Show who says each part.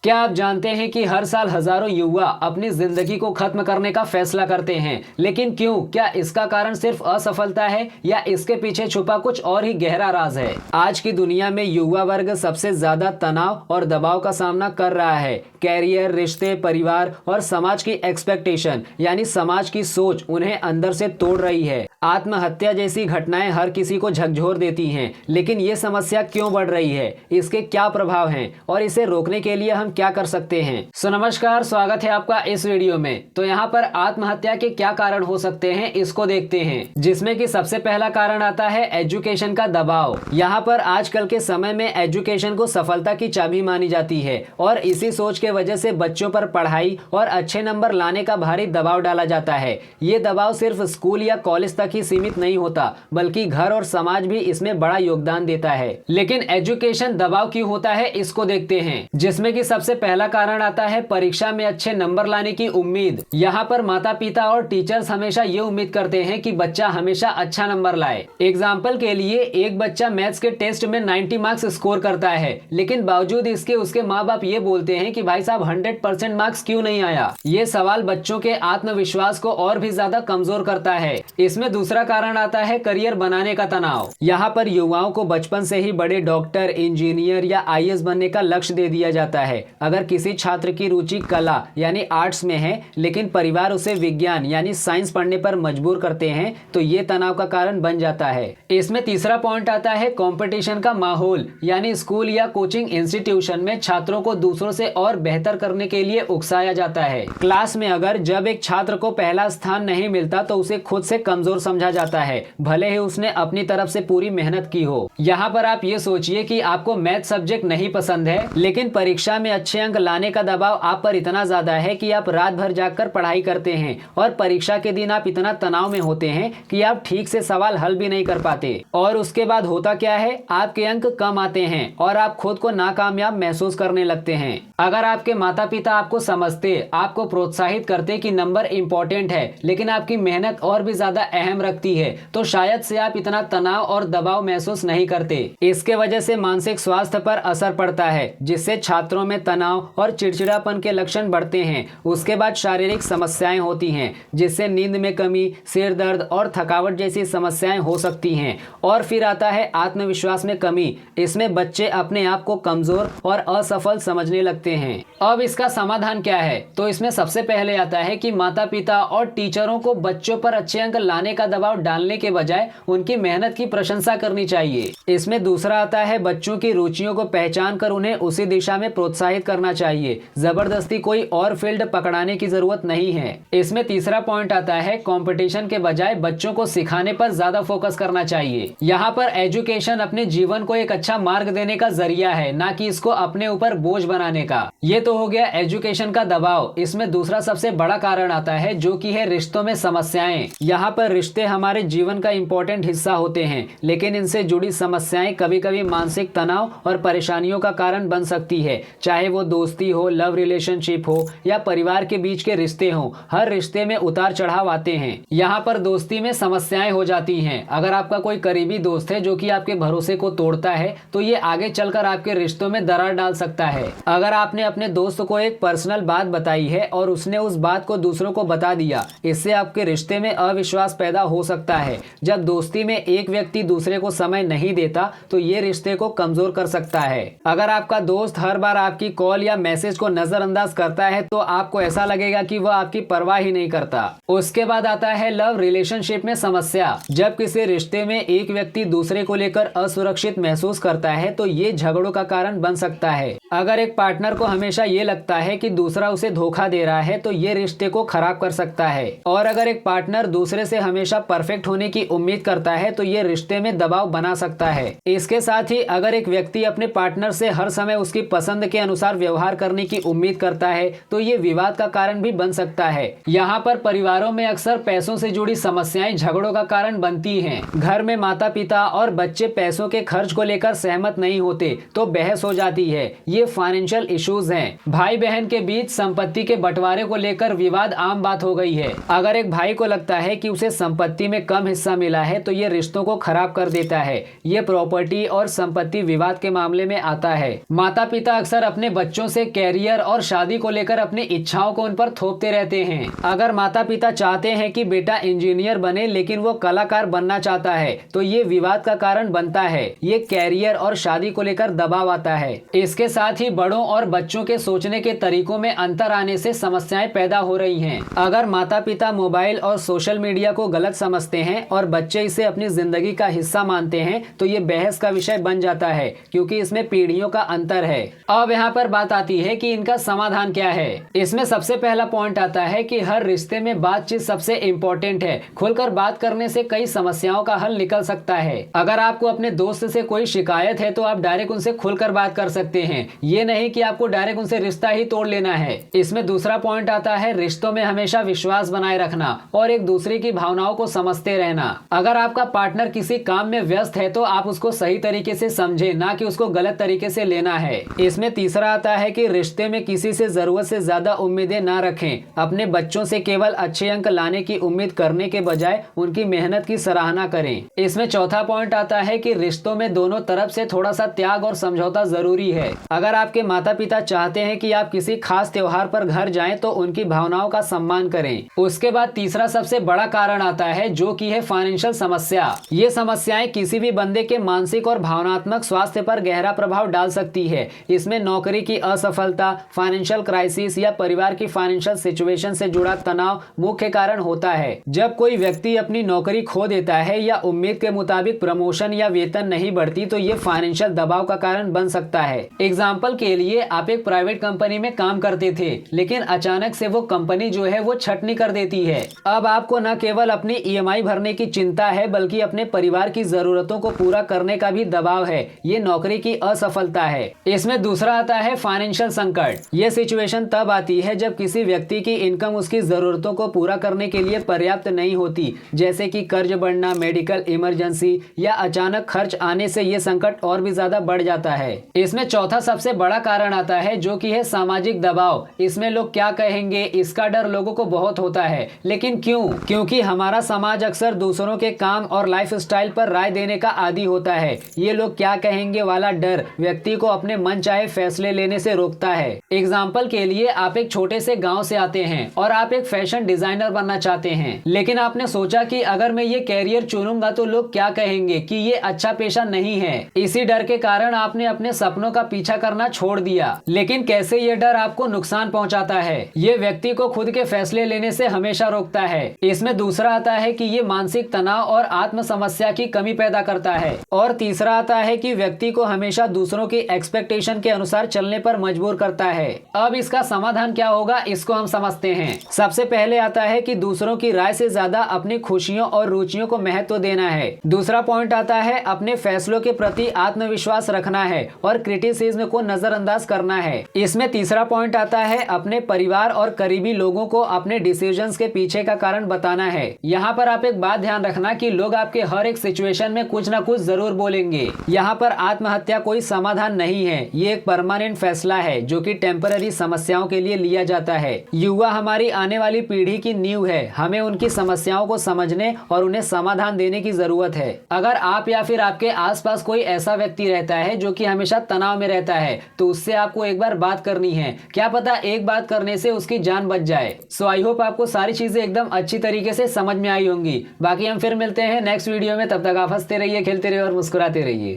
Speaker 1: क्या आप जानते हैं कि हर साल हजारों युवा अपनी जिंदगी को खत्म करने का फैसला करते हैं, लेकिन क्यों? क्या इसका कारण सिर्फ असफलता है या इसके पीछे छुपा कुछ और ही गहरा राज है? आज की दुनिया में युवा वर्ग सबसे ज्यादा तनाव और दबाव का सामना कर रहा है। कैरियर, रिश्ते, परिवार और समाज की एक्सपेक्टेशन यानी समाज की सोच उन्हें अंदर से तोड़ रही है। आत्महत्या जैसी घटनाएं हर किसी को झकझोर देती हैं, लेकिन ये समस्या क्यों बढ़ रही है, इसके क्या प्रभाव हैं और इसे रोकने के लिए हम क्या कर सकते हैं? नमस्कार, स्वागत है आपका इस वीडियो में। तो यहाँ पर आत्महत्या के क्या कारण हो सकते हैं इसको देखते हैं, जिसमें कि सबसे पहला कारण आता है एजुकेशन का दबाव। यहाँ पर आजकल के समय में एजुकेशन को सफलता की चाबी मानी जाती है और इसी सोच के वजह से बच्चों पर पढ़ाई और अच्छे नंबर लाने का भारी दबाव डाला जाता है। ये दबाव सिर्फ स्कूल या कॉलेज तक ही सीमित नहीं होता, बल्कि घर और समाज भी इसमें बड़ा योगदान देता है। लेकिन एजुकेशन दबाव क्यों होता है इसको देखते हैं, जिसमें कि सबसे पहला कारण आता है परीक्षा में अच्छे नंबर लाने की उम्मीद। यहाँ पर माता पिता और टीचर्स हमेशा ये उम्मीद करते हैं कि बच्चा हमेशा अच्छा नंबर लाए। एग्जाम्पल के लिए, एक बच्चा मैथ्स के टेस्ट में 90 मार्क्स स्कोर करता है, लेकिन बावजूद इसके उसके माँ बाप ये बोलते हैं कि भाई साहब 100% मार्क्स क्यों नहीं आया। ये सवाल बच्चों के आत्मविश्वास को और भी ज्यादा कमजोर करता है। इसमें दूसरा कारण आता है करियर बनाने का तनाव। यहाँ पर युवाओं को बचपन से ही बड़े डॉक्टर, इंजीनियर या आईएएस बनने का लक्ष्य दे दिया जाता है। अगर किसी छात्र की रुचि कला यानी आर्ट्स में है, लेकिन परिवार उसे विज्ञान यानी साइंस पढ़ने पर मजबूर करते हैं, तो ये तनाव का कारण बन जाता है। इसमें तीसरा पॉइंट आता है कंपटीशन का माहौल, यानी स्कूल या कोचिंग इंस्टीट्यूशन में छात्रों को दूसरों से और बेहतर करने के लिए उकसाया जाता है। क्लास में अगर जब एक छात्र को पहला स्थान नहीं मिलता तो उसे खुद से कमजोर समझा जाता है, भले ही उसने अपनी तरफ से पूरी मेहनत की हो। यहाँ पर आप ये सोचिए कि आपको मैथ सब्जेक्ट नहीं पसंद है, लेकिन परीक्षा में अच्छे अंक लाने का दबाव आप पर इतना ज्यादा है कि आप रात भर जागकर पढ़ाई करते हैं और परीक्षा के दिन आप इतना तनाव में होते हैं कि आप ठीक से सवाल हल भी नहीं कर पाते। और उसके बाद होता क्या है, आपके अंक कम आते हैं और आप खुद को नाकामयाब महसूस करने लगते हैं। अगर आपके माता पिता आपको समझते, आपको प्रोत्साहित करते कि नंबर इम्पोर्टेंट है, लेकिन आपकी मेहनत और भी ज्यादा अहम रखती है, तो शायद से आप इतना तनाव और दबाव महसूस नहीं करते। इसके वजह से मानसिक स्वास्थ्य पर असर पड़ता है, जिससे छात्रों में तनाव और चिड़चिड़ापन के लक्षण बढ़ते हैं। उसके बाद शारीरिक समस्याएं होती हैं, जिससे नींद में कमी, सिर दर्द और थकावट जैसी समस्याएं हो सकती हैं। और फिर आता है आत्मविश्वास में कमी। इसमें बच्चे अपने आप को कमजोर और असफल समझने लगते हैं। अब इसका समाधान क्या है? तो इसमें सबसे पहले आता है कि माता पिता और टीचरों को बच्चों पर अच्छे अंक लाने का दबाव डालने के बजाय उनकी मेहनत की प्रशंसा करनी चाहिए। इसमें दूसरा आता है बच्चों की रुचियों को पहचान कर उन्हें उसी दिशा में प्रोत्साहित करना चाहिए। जबरदस्ती कोई और फील्ड पकड़ाने की जरूरत नहीं है। इसमें तीसरा पॉइंट आता है कंपटीशन के बजाय बच्चों को सिखाने पर ज्यादा फोकस करना चाहिए। यहाँ पर एजुकेशन अपने जीवन को एक अच्छा मार्ग देने का जरिया है, ना कि इसको अपने ऊपर बोझ बनाने का। ये तो हो गया एजुकेशन का दबाव। इसमें दूसरा सबसे बड़ा कारण आता है, जो कि है रिश्तों में समस्याएं। यहाँ पर रिश्ते हमारे जीवन का इम्पोर्टेंट हिस्सा होते हैं, लेकिन इनसे जुड़ी समस्याएं कभी कभी मानसिक तनाव और परेशानियों का कारण बन सकती है। चाहे वो दोस्ती हो, लव रिलेशनशिप हो या परिवार के बीच के रिश्ते हो, हर रिश्ते में उतार चढ़ाव आते हैं। यहाँ पर दोस्ती में समस्याएं हो जाती हैं। अगर आपका कोई करीबी दोस्त है जो कि आपके भरोसे को तोड़ता है, तो ये आगे चलकर आपके रिश्तों में दरार डाल सकता है। अगर आपने अपने दोस्त को एक पर्सनल बात बताई है और उसने उस बात को दूसरों को बता दिया, इससे आपके रिश्ते में अविश्वास पैदा हो सकता है। जब दोस्ती में एक व्यक्ति दूसरे को समय नहीं देता, तो ये रिश्ते को कमजोर कर सकता है। अगर आपका दोस्त हर बार आपकी कॉल या मैसेज को नजरअंदाज करता है, तो आपको ऐसा लगेगा कि वह आपकी परवाह ही नहीं करता। उसके बाद आता है लव रिलेशनशिप में समस्या। जब किसी रिश्ते में एक व्यक्ति दूसरे को लेकर असुरक्षित महसूस करता है, तो ये झगड़ों का कारण बन सकता है। अगर एक पार्टनर को हमेशा ये लगता है कि दूसरा उसे धोखा दे रहा है, तो ये रिश्ते को खराब कर सकता है। और अगर एक पार्टनर दूसरे से हमेशा परफेक्ट होने की उम्मीद करता है, तो ये रिश्ते में दबाव बना सकता है। इसके साथ ही अगर एक व्यक्ति अपने पार्टनर से हर समय उसकी पसंद के अनुसार व्यवहार करने की उम्मीद करता है, तो ये विवाद का कारण भी बन सकता है। यहाँ पर परिवारों में अक्सर पैसों से जुड़ी समस्याएं झगड़ों का कारण बनती हैं। घर में माता पिता और बच्चे पैसों के खर्च को लेकर सहमत नहीं होते, तो बहस हो जाती है। ये फाइनेंशियल इश्यूज हैं। भाई बहन के बीच संपत्ति के बंटवारे को लेकर विवाद आम बात हो गई है। अगर एक भाई को लगता है कि उसे संपत्ति में कम हिस्सा मिला है तो ये रिश्तों को खराब कर देता है। ये प्रॉपर्टी और संपत्ति विवाद के मामले में आता है। माता पिता अक्सर अपने बच्चों से कैरियर और शादी को लेकर अपनी इच्छाओं को उन पर थोपते रहते हैं। अगर माता पिता चाहते हैं कि बेटा इंजीनियर बने लेकिन वो कलाकार बनना चाहता है तो ये विवाद का कारण बनता है। ये कैरियर और शादी को लेकर दबाव आता है। इसके साथ ही बड़ों और बच्चों के सोचने के तरीकों में अंतर आने से समस्याएं पैदा हो रही हैं। अगर माता पिता मोबाइल और सोशल मीडिया को गलत समझते हैं और बच्चे इसे अपनी जिंदगी का हिस्सा मानते हैं तो ये बहस का विषय बन जाता है, क्योंकि इसमें पीढ़ियों का अंतर है। अब यहाँ पर बात आती है कि इनका समाधान क्या है। इसमें सबसे पहला पॉइंट आता है कि हर रिश्ते में बातचीत सबसे इम्पोर्टेंट है। खुलकर बात करने से कई समस्याओं का हल निकल सकता है। अगर आपको अपने दोस्त से कोई शिकायत है तो आप डायरेक्ट उनसे खुलकर बात कर सकते हैं। ये नहीं कि आपको डायरेक्ट उनसे रिश्ता ही तोड़ लेना है। इसमें दूसरा पॉइंट आता है रिश्तों में हमेशा विश्वास बनाए रखना और एक दूसरे की भावनाओं को समझते रहना। अगर आपका पार्टनर किसी काम में व्यस्त है तो आप उसको सही तरीके से समझें, ना कि उसको गलत तरीके से लेना है। इसमें तीसरा आता है कि रिश्ते में किसी से जरूरत से ज्यादा उम्मीदें ना रखें। अपने बच्चों से केवल अच्छे अंक लाने की उम्मीद करने के बजाय उनकी मेहनत की सराहना करें। इसमें चौथा पॉइंट आता है कि रिश्तों में दोनों तरफ से थोड़ा सा त्याग और समझौता जरूरी है। अगर आपके माता पिता चाहते हैं कि आप किसी खास त्योहार पर घर जाएं तो उनकी भावनाओं का सम्मान करें। उसके बाद तीसरा सबसे बड़ा कारण आता है जो कि है फाइनेंशियल समस्या। ये समस्याएं किसी भी बंदे के मानसिक और भावनात्मक स्वास्थ्य पर गहरा प्रभाव डाल सकती है। इसमें नौकरी की असफलता, फाइनेंशियल क्राइसिस या परिवार की फाइनेंशियल सिचुएशन से जुड़ा तनाव मुख्य कारण होता है। जब कोई व्यक्ति अपनी नौकरी खो देता है या उम्मीद के मुताबिक प्रमोशन या वेतन नहीं बढ़ती तो ये फाइनेंशियल दबाव का कारण बन सकता है। एग्जाम्पल के लिए आप एक प्राइवेट कंपनी में काम करते थे लेकिन अचानक से वो कंपनी जो है वो छटनी कर देती है। अब आपको न केवल अपनी ईएमआई भरने की चिंता है बल्कि अपने परिवार की जरूरतों को पूरा करने का भी दबाव है। ये नौकरी की असफलता है। इसमें दूसरा आता है फाइनेंशियल संकट। ये सिचुएशन तब आती है जब किसी व्यक्ति की इनकम उसकी जरूरतों को पूरा करने के लिए पर्याप्त नहीं होती, जैसे कि कर्ज बढ़ना, मेडिकल इमरजेंसी या अचानक खर्च आने से ये संकट और भी ज्यादा बढ़ जाता है। इसमें चौथा सबसे बड़ा कारण आता है जो कि है सामाजिक दबाव। इसमें लोग क्या कहेंगे, इसका डर लोगों को बहुत होता है। लेकिन क्यों? क्योंकि हमारा समाज अक्सर दूसरों के काम और लाइफस्टाइल पर राय देने का आदी होता है। ये लोग क्या कहेंगे वाला डर व्यक्ति को अपने मन चाहे फैसले लेने से रोकता है। एग्जाम्पल के लिए आप एक छोटे से गांव से आते हैं और आप एक फैशन डिजाइनर बनना चाहते हैं, लेकिन आपने सोचा कि अगर मैं ये कैरियर चुनूंगा तो लोग क्या कहेंगे कि ये अच्छा पेशा नहीं है। इसी डर के कारण आपने अपने सपनों का पीछा करना छोड़ दिया। लेकिन कैसे ये डर आपको नुकसान पहुंचाता है। ये व्यक्ति को खुद के फैसले लेने से हमेशा रोकता है। इसमें दूसरा आता है कि ये मानसिक तनाव और आत्म समस्या की कमी पैदा करता है। और तीसरा आता है कि व्यक्ति को हमेशा दूसरों की एक्सपेक्टेशन के अनुसार चलने पर मजबूर करता है। अब इसका समाधान क्या होगा, इसको हम समझते हैं। सबसे पहले आता है कि दूसरों की राय से ज्यादा अपनी खुशियों और रुचियों को महत्व देना है। दूसरा पॉइंट आता है अपने फैसलों के प्रति आत्मविश्वास रखना है और क्रिटिसिज्म को नजरअंदाज करना है। इसमें तीसरा पॉइंट आता है अपने परिवार और करीबी लोगों को अपने डिसीजंस के पीछे का कारण बताना है। यहाँ पर आप एक बात ध्यान रखना कि लोग आपके हर एक सिचुएशन में कुछ न कुछ जरूर बोलेंगे। यहाँ पर आत्महत्या कोई समाधान नहीं है, ये एक परमानेंट फैसला है जो कि टेम्पररी समस्याओं के लिए लिया जाता है। युवा हमारी आने वाली पीढ़ी की नींव है। हमें उनकी समस्याओं को समझने और उन्हें समाधान देने की जरूरत है। अगर आप या फिर आपके आसपास कोई ऐसा व्यक्ति रहता है जो कि हमेशा तनाव में रहता है तो उससे आपको एक बार बात करनी है। क्या पता एक बात करने से उसकी जान बच जाए। सो आई होप आपको सारी चीजें एकदम अच्छी तरीके से समझ में आई होंगी। बाकी हम फिर मिलते हैं नेक्स्ट वीडियो में। तब तक आप हंसते रहिए, खेलते रहिए और मुस्कुराते रहिए।